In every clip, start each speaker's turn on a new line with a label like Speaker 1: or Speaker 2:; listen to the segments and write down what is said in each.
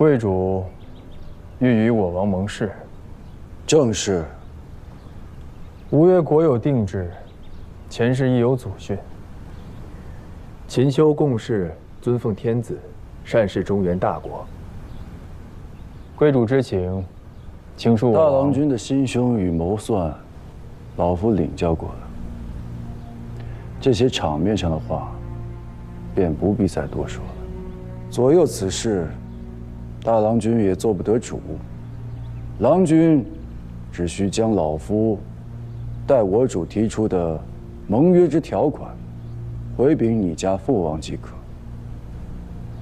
Speaker 1: 贵主欲与我王盟誓。
Speaker 2: 正是。
Speaker 1: 吴越国有定制，前世亦有祖训。勤修共事，尊奉天子，善事中原大国。贵主之情，请恕我
Speaker 2: 大郎君的心胸与谋算，老夫领教过了。这些场面上的话，便不必再多说了。左右此事，大郎君也做不得主。郎君只需将老夫待我主提出的盟约之条款回禀你家父王即可。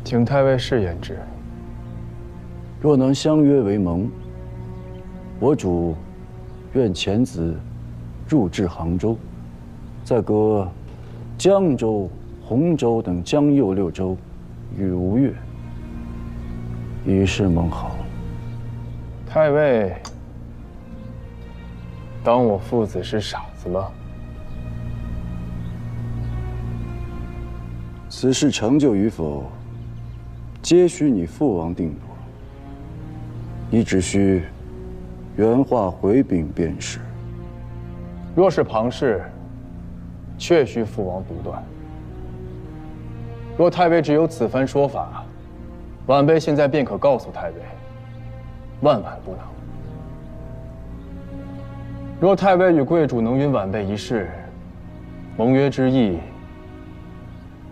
Speaker 1: 请太尉试验之。
Speaker 2: 若能相约为盟，我主愿遣子入至杭州，再割江州、洪州等江右6州与吴越，以示盟好。
Speaker 1: 太尉，当我父子是傻子吗？
Speaker 2: 此事成就与否，皆需你父王定夺。你只需原话回禀便是。
Speaker 1: 若是旁事，确需父王独断。若太尉只有此番说法，晚辈现在便可告诉太尉，万万不能。若太尉与贵主能允晚辈一试，盟约之意，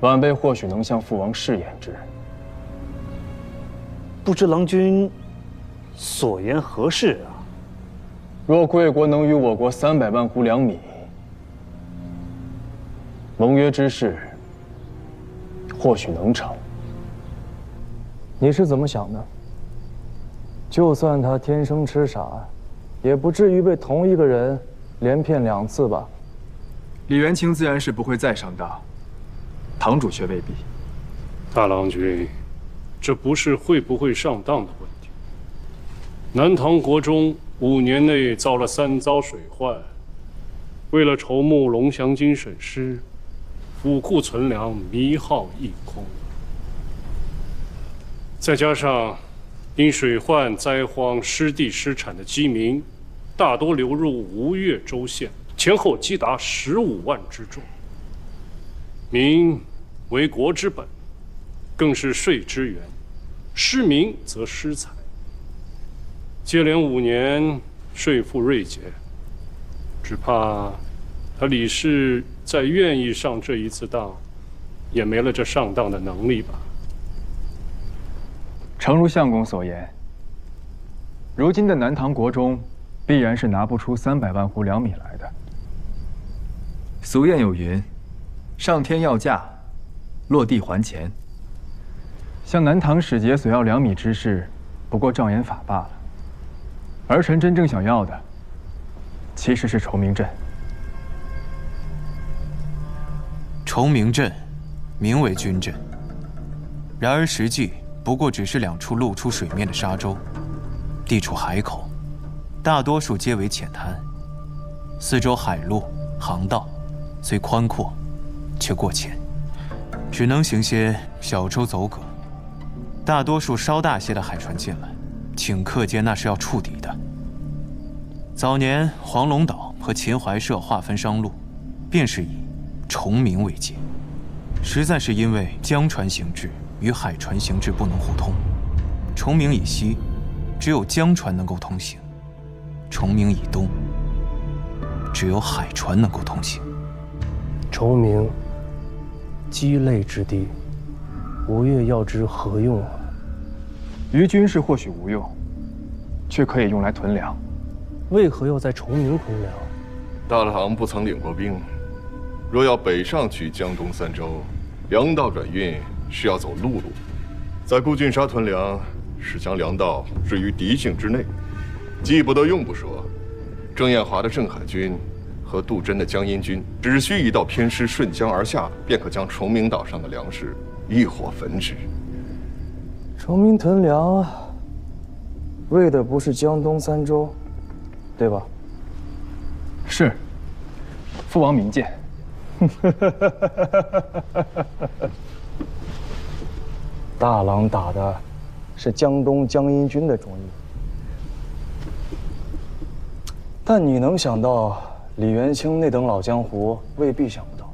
Speaker 1: 晚辈或许能向父王试验之。
Speaker 3: 不知郎君所言何事啊？
Speaker 1: 若贵国能与我国300万斛粮米，盟约之事或许能成。你是怎么想的？就算他天生痴傻，也不至于被同一个人连骗2次吧？
Speaker 4: 李元清自然是不会再上当，堂主却未必。
Speaker 5: 大郎君，这不是会不会上当的问题。南唐国中5年内遭了3遭水患，为了筹募龙翔金水师，府库存粮弥耗一空。再加上因水患灾荒失地失产的饥民，大多流入吴越州县，前后积达15万之众。民为国之本，更是税之源，失民则失财。接连5年税赋锐减，只怕他李氏再愿意上这一次当，也没了这上当的能力吧。
Speaker 4: 诚如相公所言，如今的南唐国中，必然是拿不出300万斛粮米来的。俗谚有云：“上天要价，落地还钱。”向南唐使节索要粮米之事，不过障眼法罢了。儿臣真正想要的，其实是崇明镇。
Speaker 6: 崇明镇，名为军镇，然而实际不过只是2处露出水面的沙洲，地处海口，大多数皆为浅滩，四周海路、航道虽宽阔，却过浅，只能行些小舟走蛤。大多数稍大些的海船进来，顷刻间那是要触底的。早年黄龙岛和秦淮社划分商路，便是以崇明为界，实在是因为江船行至与海船行至不能互通。崇明以西，只有江船能够通行；崇明以东，只有海船能够通行。
Speaker 7: 崇明，鸡肋之地，吴越要之何用啊？
Speaker 4: 于军事或许无用，却可以用来屯粮。
Speaker 7: 为何要在崇明屯粮？
Speaker 8: 大郎不曾领过兵，若要北上取江东3州，粮道转运是要走陆路，在固郡沙屯粮是将粮道置于敌境之内，既不得用不说，郑彦华的镇海军和杜真的江阴军只需一道偏师顺江而下，便可将崇明岛上的粮食一火焚之。
Speaker 1: 崇明屯粮，为的不是江东3州，对吧？
Speaker 4: 是，父王明鉴。
Speaker 7: 大郎打的
Speaker 2: 是江东江阴君的中意。但你能想到，李元清那等老江湖未必想不到。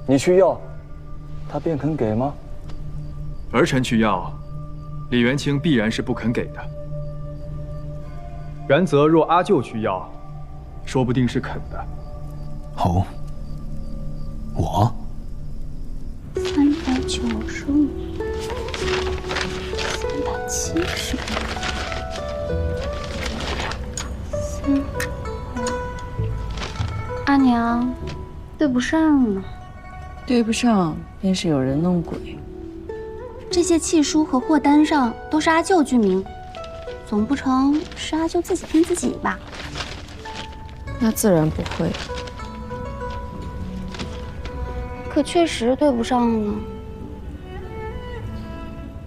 Speaker 2: 你去要，他便肯给吗？
Speaker 4: 儿臣去要，李元清必然是不肯给的。然则若阿舅去要，说不定是肯的。
Speaker 6: 哦，我
Speaker 9: 395，370。阿娘，对不上呢。
Speaker 10: 对不上，便是有人弄鬼。
Speaker 9: 这些契书和货单上都是阿舅居名，总不成是阿舅自己骗自己吧？
Speaker 10: 那自然不会。
Speaker 9: 可确实对不上呢。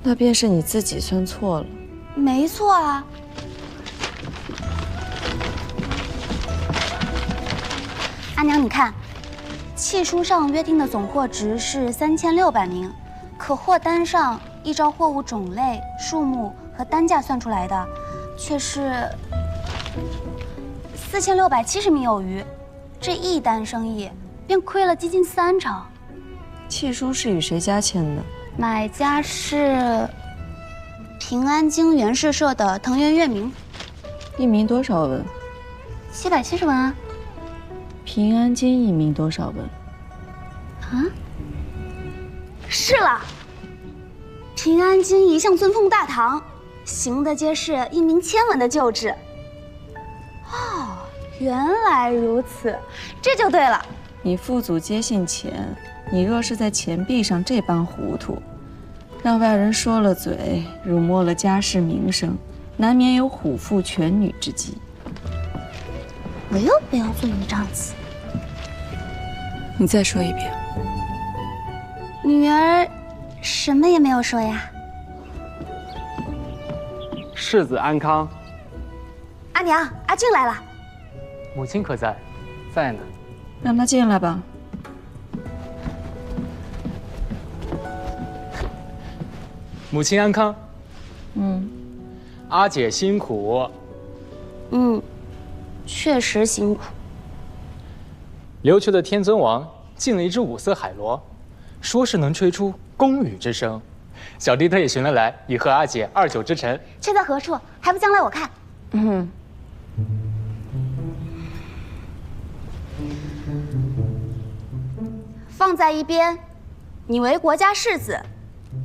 Speaker 10: 那便是你自己算错了。
Speaker 9: 没错啊。阿娘，你看，契书上约定的总货值是3600名，可货单上依照货物种类、数目和单价算出来的，却是4670名有余。这一单生意便亏了接近30%。
Speaker 10: 契书是与谁家签的？
Speaker 9: 买家是平安京元氏社的藤原月明。
Speaker 10: 一名多少文
Speaker 9: ？770文啊。
Speaker 10: 平安京一名多少文？
Speaker 9: 啊？是了，平安京一向尊奉大唐，行的皆是一名1000文的旧制。哦，原来如此，这就对了。
Speaker 10: 你父祖皆信钱，你若是在钱币上这般糊涂，让外人说了嘴，辱没了家世名声，难免有虎父犬女之忌。
Speaker 9: 我又不要做一丈子。
Speaker 10: 你再说一遍。
Speaker 9: 女儿什么也没有说呀。
Speaker 11: 世子安康。
Speaker 9: 阿娘，阿俊来了。
Speaker 11: 母亲可在？在呢。
Speaker 10: 让他进来吧。
Speaker 11: 母亲安康。
Speaker 10: 嗯。
Speaker 11: 阿姐辛苦。
Speaker 9: 嗯，确实辛苦。
Speaker 11: 琉球的天尊王进了一只五色海螺，说是能吹出宫羽之声。小弟特意寻了来，以和阿姐2酒之诚。
Speaker 9: 却在何处？还不将来我看？
Speaker 10: 嗯。
Speaker 9: 放在一边，你为国家世子，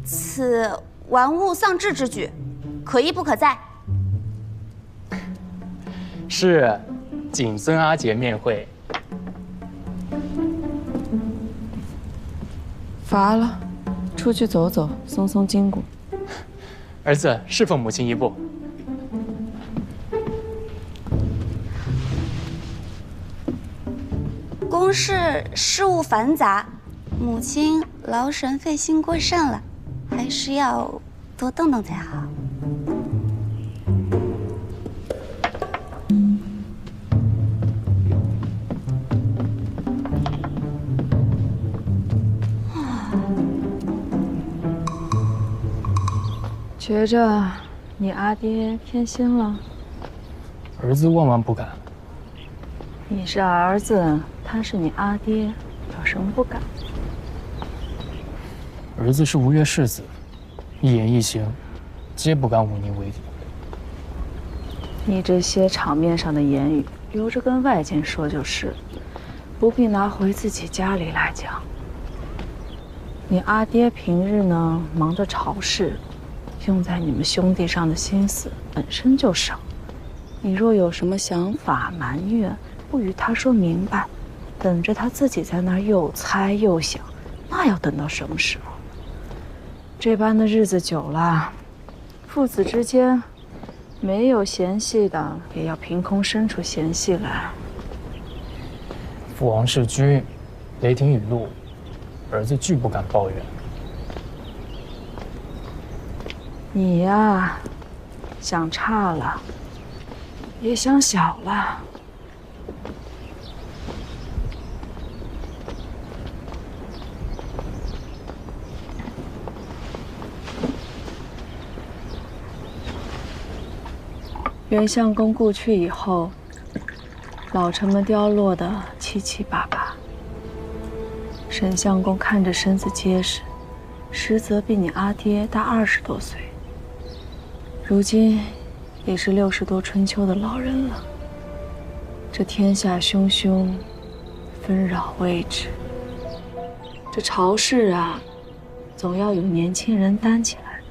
Speaker 9: 此玩物丧志之举，可一不可再。
Speaker 11: 是，谨遵阿姐面会。
Speaker 10: 乏了，出去走走，松松筋骨。
Speaker 11: 儿子侍奉母亲一步。
Speaker 9: 宫室事务繁杂，母亲劳神费心过甚了，还是要多动动才好。
Speaker 10: 觉着你阿爹偏心了？
Speaker 11: 儿子万万不敢。
Speaker 10: 你是儿子，他是你阿爹，有什么不敢？
Speaker 11: 儿子是吴越世子，一言一行，皆不敢忤逆为敌。
Speaker 10: 你这些场面上的言语，留着跟外间说就是，不必拿回自己家里来讲。你阿爹平日呢，忙着朝事。用在你们兄弟上的心思本身就少，你若有什么想法埋怨，不与他说明白，等着他自己在那儿又猜又想，那要等到什么时候？这般的日子久了，父子之间没有嫌隙的，也要凭空生出嫌隙来。
Speaker 11: 父王是君，雷霆雨露，儿子拒不敢抱怨。
Speaker 10: 你呀，想差了，也想小了。元相公故去以后，老臣们凋落得七七八八。沈相公看着身子结实，实则比你阿爹大20多岁，如今也是60多春秋的老人了。这天下汹汹，纷扰未止，这朝事啊，总要有年轻人担起来。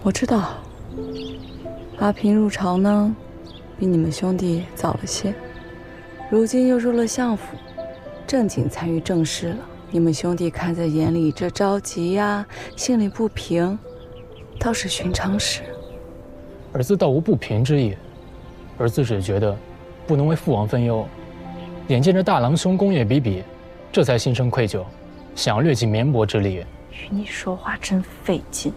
Speaker 10: 我知道，阿平入朝呢，比你们兄弟早了些，如今又入了相府，正经参与政事了。你们兄弟看在眼里，这着急呀，心里不平，倒是寻常事。
Speaker 11: 儿子倒无不平之意，儿子只觉得不能为父王分忧，眼见着大郎兄功业比比，这才心生愧疚，想要略尽绵薄之力。
Speaker 10: 与你说话真费劲，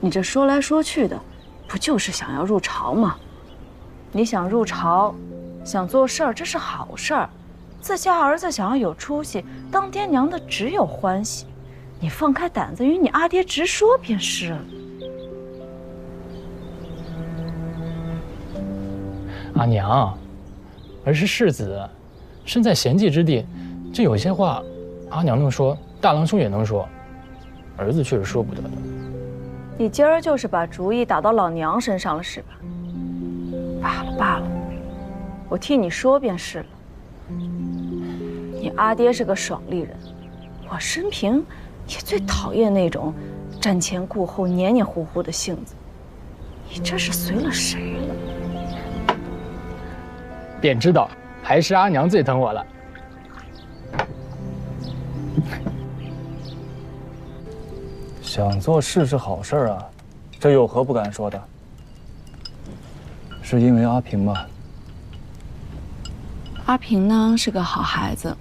Speaker 10: 你这说来说去的，不就是想要入朝吗？你想入朝，想做事儿，这是好事儿。自家儿子想要有出息，当爹娘的只有欢喜。你放开胆子与你阿爹直说便是了。
Speaker 11: 阿娘，儿是世子，身在贤继之地，这有些话，阿娘能说，大郎兄也能说，儿子却是说不得的。
Speaker 10: 你今儿就是把主意打到老娘身上了，是吧？罢了罢了，我替你说便是了。你阿爹是个爽利人，我生平也最讨厌那种瞻前顾后、黏黏糊糊的性子。你这是随了谁了？
Speaker 11: 便知道还是阿娘最疼我了。
Speaker 2: 想做事是好事啊，这有何不敢说的？是因为阿平吗？
Speaker 10: 阿平呢是个好孩子，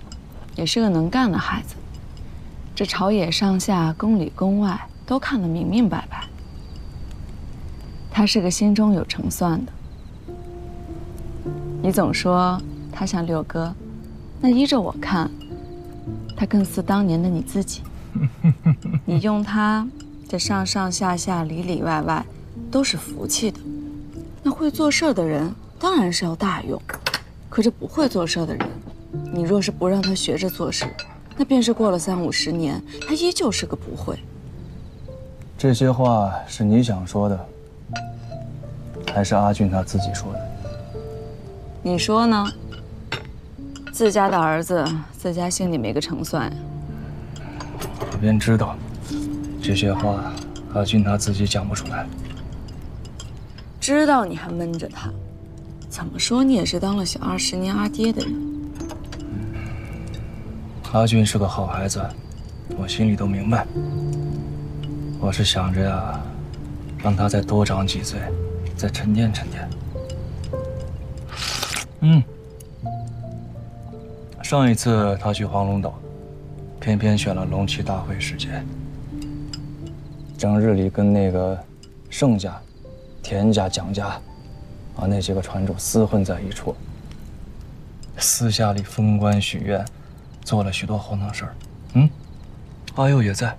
Speaker 10: 也是个能干的孩子，这朝野上下、宫里宫外都看得明明白白。他是个心中有成算的。你总说他像六哥，那依着我看，他更似当年的你自己。你用他，这上上下下、里里外外都是服气的。那会做事的人当然是要大用，可这不会做事的人，你若是不让他学着做事，那便是过了30、50年，他依旧是个不会。
Speaker 2: 这些话是你想说的，还是阿俊他自己说的？
Speaker 10: 你说呢？自家的儿子，自家心里没个成算呀。
Speaker 2: 我便知道，这些话阿俊他自己讲不出来。
Speaker 10: 知道你还闷着他，怎么说你也是当了小20年阿爹的人。
Speaker 2: 阿俊是个好孩子，我心里都明白。我是想着呀，让他再多长几岁，再沉淀沉淀。上一次他去黄龙岛，偏偏选了龙旗大会时间，正日里跟那个盛家、田家、蒋家，那几个船主厮混在一处，私下里封官许愿，做了许多荒唐事儿。阿佑也在，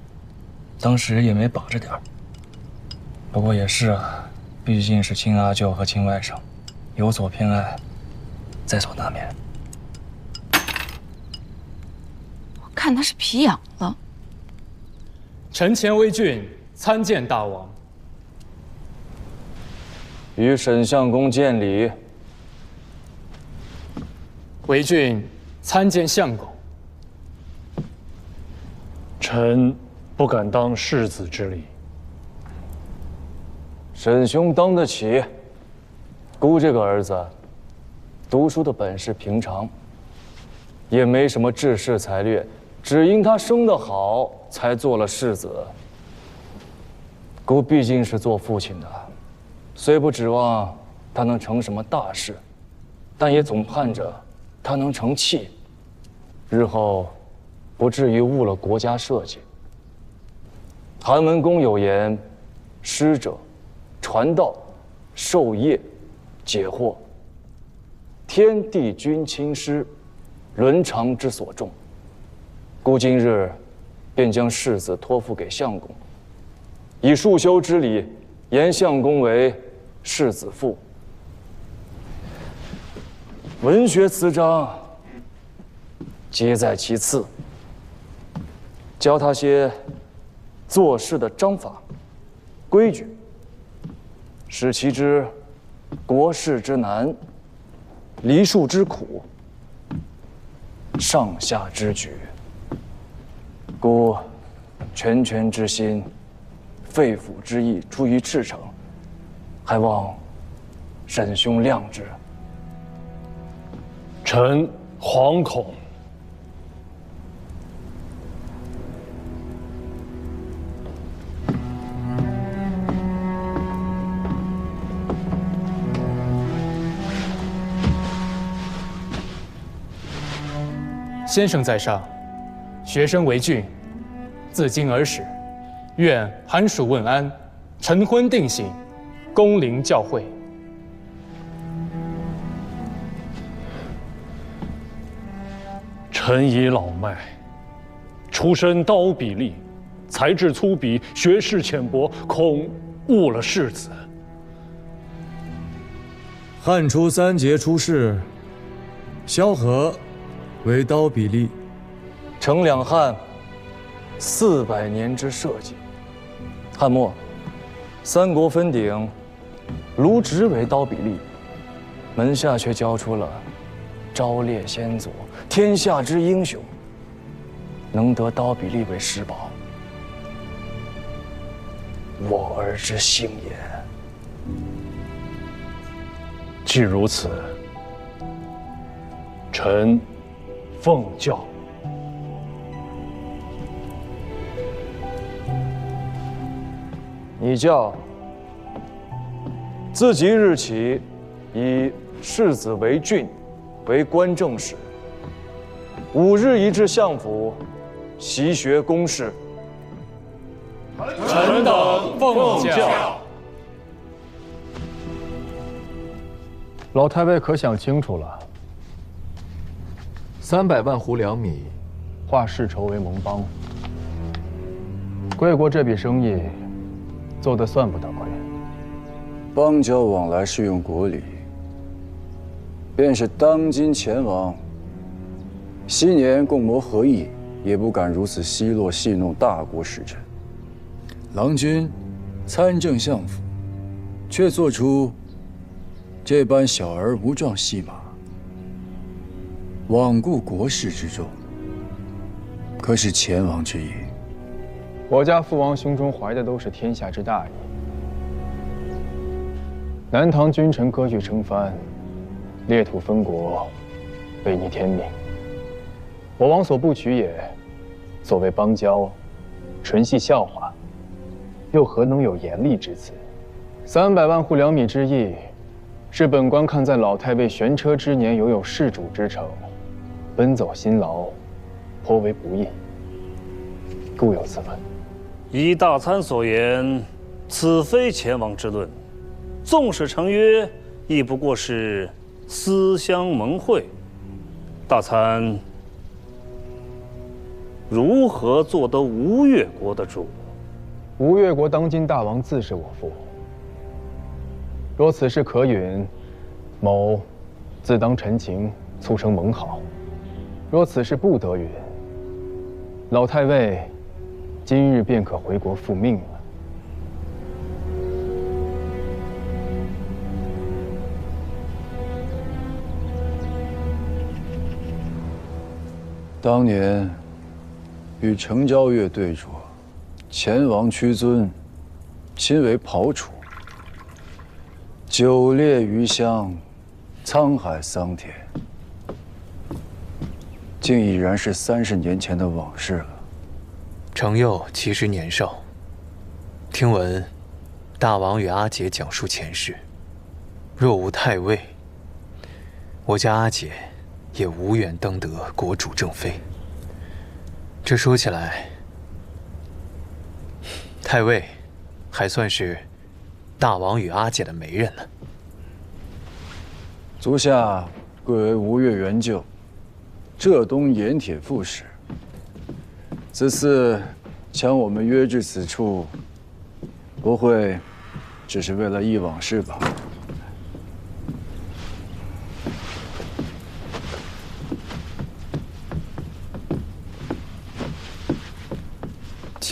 Speaker 2: 当时也没把着点儿。不过也是啊，毕竟是亲阿舅和亲外甥，有所偏爱，在所难免。
Speaker 10: 我看他是皮痒了。
Speaker 11: 臣前为郡参见大王。
Speaker 2: 与沈相公见礼。
Speaker 11: 为郡参见相公。
Speaker 5: 臣不敢当世子之礼。
Speaker 2: 沈兄当得起。姑这个儿子，读书的本事平常，也没什么治世才略，只因他生得好，才做了世子。姑毕竟是做父亲的，虽不指望他能成什么大事，但也总盼着他能成器，日后不至于误了国家社稷。韩文公有言：“师者，传道、授业、解惑。天地君亲师，伦常之所重。”姑今日便将世子托付给相公，以束修之礼，言相公为世子父，文学词章皆在其次，教他些做事的章法、规矩，使其知国事之难、梨树之苦、上下之举。故拳拳之心、肺腑之意出于赤诚，还望沈兄谅之。
Speaker 5: 臣惶恐。
Speaker 11: 先生在上，学生为俊，自今而始，愿寒暑问安，晨昏定省，恭临教诲。
Speaker 5: 臣已老迈，出身刀笔吏，才智粗鄙，学识浅薄，恐误了世子。
Speaker 12: 汉初3杰出世，萧何为刀笔吏，
Speaker 2: 成两汉400年之社稷。汉末，三国分鼎，卢植为刀笔吏，门下却教出了昭烈先祖，天下之英雄，能得刀笔吏为师宝，我儿之幸也。
Speaker 5: 既如此，臣奉教。
Speaker 2: 你教自即日起，以世子为郡，为官正使，5日一至相府，习学公事。
Speaker 11: 臣等奉教。
Speaker 1: 老太尉可想清楚了，300万斛2米，化世仇为盟邦。贵国这笔生意做得算不得亏。
Speaker 2: 邦交往来是用国礼，便是当今前王，昔年共谋和议，也不敢如此奚落戏弄大国使臣。
Speaker 12: 郎君参政相府，却做出这般小儿无状戏码，罔顾国事之重，可是前王之意？
Speaker 1: 我家父王胸中怀的都是天下之大义。南唐君臣割据称藩，裂土分国，违逆天命。我王所不取也。所谓邦交，纯系笑话，又何能有严厉之词？300万斛2米之意，是本官看在老太尉悬车之年，犹有事主之诚，奔走辛劳，颇为不易，故有此问。
Speaker 3: 依大参所言，此非前王之论。纵使成约，亦不过是私相盟会。大参如何做得吴越国的主？
Speaker 1: 吴越国当今大王自是我父。若此事可允，某自当陈情，促成盟好；若此事不得允，老太尉今日便可回国复命了。
Speaker 2: 当年与程昭岳对着，前王屈尊，亲为庖厨，久猎余香，沧海桑田，竟已然是30年前的往事了。
Speaker 6: 程佑其实年少，听闻大王与阿姐讲述前世，若无太尉，我家阿姐也无缘登得国主正妃。这说起来，太尉还算是大王与阿姐的媒人呢。
Speaker 2: 足下贵为吴越元就，浙东盐铁副使。此次将我们约至此处，不会只是为了忆往事吧？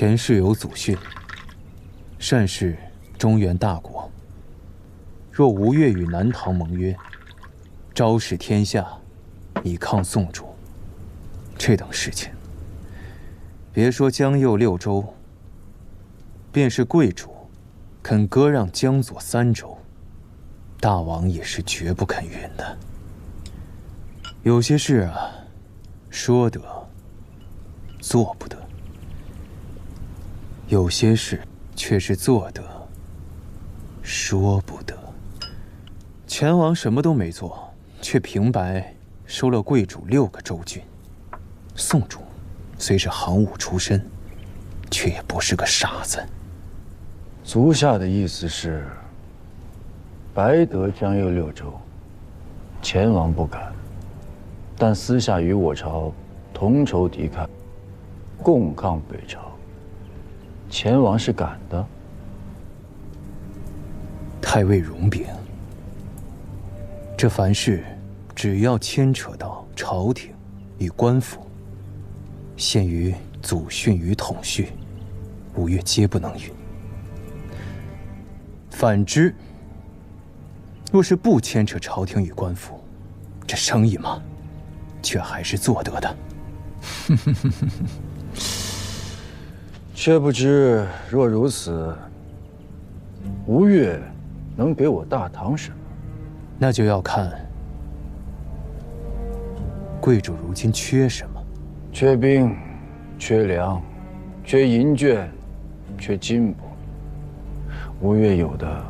Speaker 6: 前世有祖训，善事中原大国。若吴越与南唐盟约，昭示天下，以抗宋主，这等事情，别说江右6州，便是贵主肯割让江左3州，大王也是绝不肯允的。有些事啊，说得，做不得；有些事却是做得，说不得。前王什么都没做，却平白收了贵主6个州郡。宋主虽是行伍出身，却也不是个傻子。
Speaker 2: 足下的意思是，白得江右6州，前王不敢，但私下与我朝同仇敌忾，共抗北朝，前王是敢的。
Speaker 6: 太尉容禀，这凡事只要牵扯到朝廷与官府，限于祖训与统训，吴越皆不能允。反之，若是不牵扯朝廷与官府，这生意嘛，却还是做得的。
Speaker 2: 却不知若如此，吴越能给我大唐什么？
Speaker 6: 那就要看贵主如今缺什么。
Speaker 2: 缺兵，缺粮，缺银绢，缺金帛。吴越有的，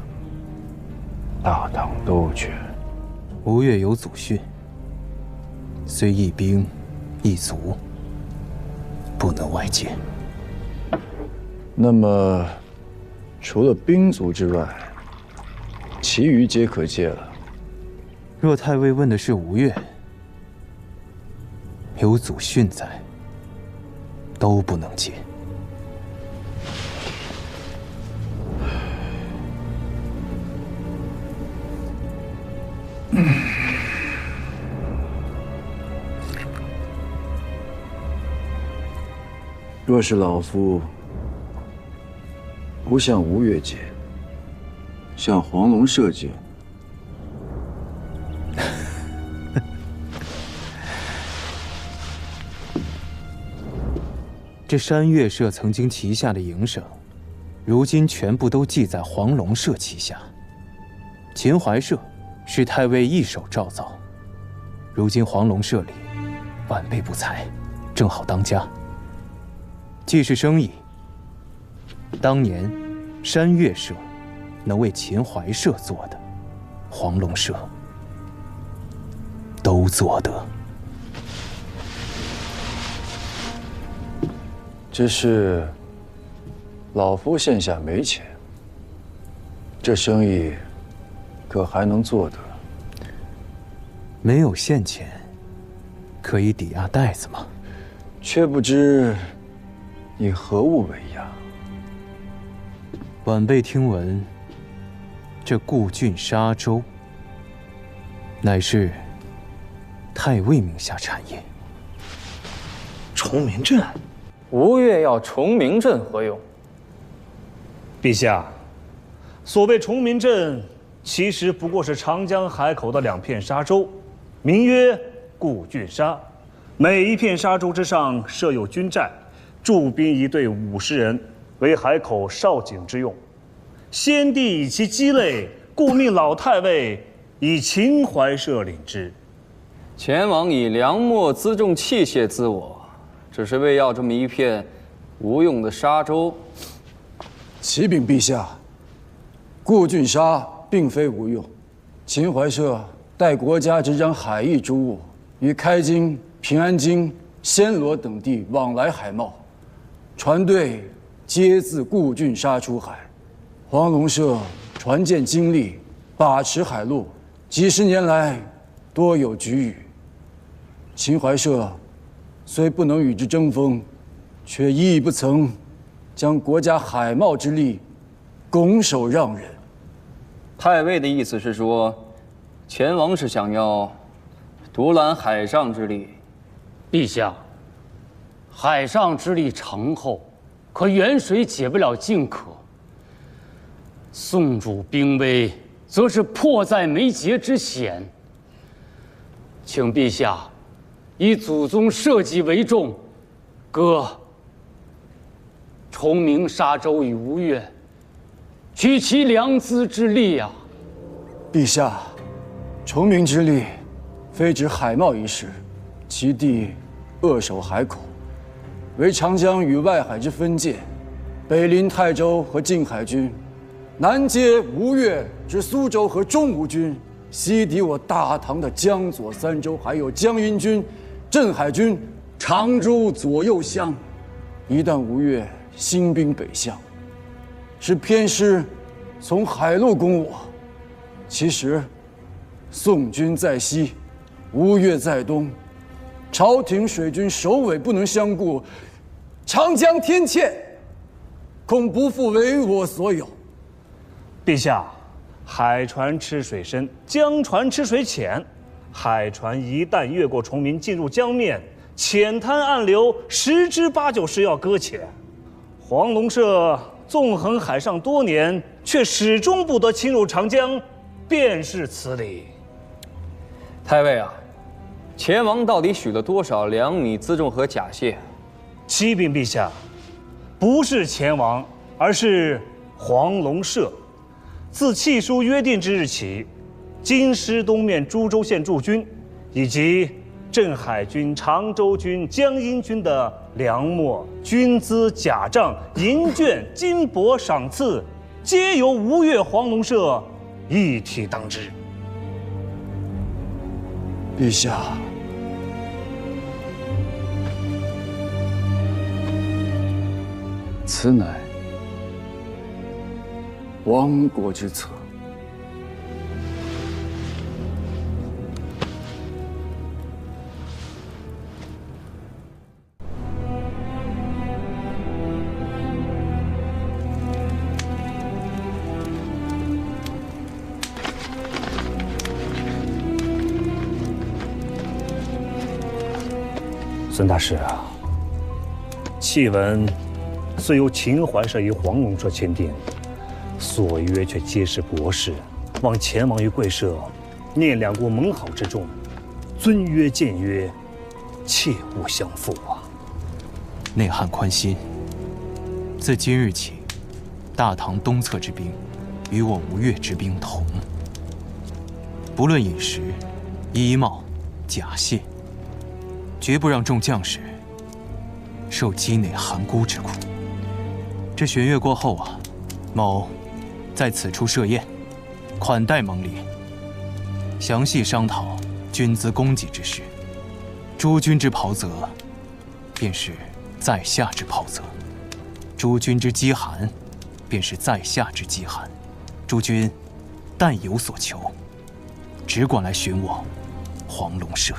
Speaker 2: 大唐都缺。
Speaker 6: 吴越有祖训，虽一兵一卒，不能外借。
Speaker 2: 那么，除了兵卒之外，其余皆可借了。
Speaker 6: 若太尉问的是吴越，有祖训在，都不能借。
Speaker 2: 若是老夫不向吴越借，向黄龙社借，
Speaker 6: 这山岳社曾经旗下的营生，如今全部都记在黄龙社旗下。秦淮社是太尉一手铸造，如今黄龙社里晚辈不才，正好当家。既是生意，当年山岳社能为秦淮社做的，黄龙社都做得。
Speaker 2: 只是老夫现下没钱，这生意可还能做得？
Speaker 6: 没有现钱，可以抵押袋子吗？
Speaker 2: 却不知以何物为押？
Speaker 6: 晚辈听闻，这固郡沙州乃是太尉名下产业。
Speaker 1: 崇明镇，
Speaker 11: 吴越要崇明镇何用？
Speaker 3: 陛下，所谓崇明镇，其实不过是长江海口的2片沙洲，名曰固郡沙。每一片沙洲之上设有军寨，驻兵一队50人，为海口哨警之用。先帝以其鸡肋，故命老太尉以秦淮社领之。
Speaker 13: 前王以粮秣辎重器械资我，只是为要这么一片无用的沙洲。
Speaker 12: 启禀陛下，固郡沙并非无用，秦淮社代国家执掌海役诸务，与开京、平安京、暹罗等地往来海贸，船队皆自固郡沙出海。黄龙社船舰精利，把持海路，几十年来多有举语。秦淮社虽不能与之争锋，却亦不曾将国家海贸之力拱手让人。
Speaker 13: 太尉的意思是说，前王是想要独揽海上之力。
Speaker 14: 陛下，海上之力长厚，可远水解不了近渴。宋主兵危，则是迫在眉睫之险。请陛下以祖宗社稷为重，割崇明沙洲与吴越，取其良资之利啊！
Speaker 12: 陛下，崇明之利，非指海贸一事，其地扼守海口，为长江与外海之分界，北临泰州和靖海军，南接吴越之苏州和中吴军，西抵我大唐的江左三州，还有江阴军、镇海军、常州左右乡。一旦吴越兴兵北向，是偏师从海路攻我，其实宋军在西，吴越在东，朝廷水军首尾不能相顾，长江天堑，恐不复为我所有。
Speaker 3: 陛下，海船吃水深，江船吃水浅。海船一旦越过崇明进入江面，浅滩暗流，十之八九是要搁浅。黄龙社纵横海上多年，却始终不得侵入长江，便是此理。
Speaker 13: 太尉啊，前王到底许了多少粮米辎重和甲械？
Speaker 3: 启禀陛下，不是前王，而是黄龙社。自契书约定之日起，京师东面株洲县驻军，以及镇海军、常州军、江阴军的粮秣、军资、甲仗、银券、金帛赏赐，皆由吴越黄龙社一体当之。
Speaker 12: 陛下，此乃亡国之策。
Speaker 3: 孙大师啊，檄文虽由秦淮社与黄龙社签订，所约却皆是国事，望前王于贵社念两国盟好之重，遵约践约，切勿相负啊！
Speaker 6: 内汉宽心，自今日起，大唐东侧之兵与我吴越之兵同，不论饮食、衣帽、甲械，绝不让众将士受积馁寒孤之苦。这弦乐过后啊，某在此处设宴，款待盟邻，详细商讨军资供给之事。诸军之袍泽，便是在下之袍泽；诸军之饥寒，便是在下之饥寒。诸军但有所求，只管来寻我黄龙社。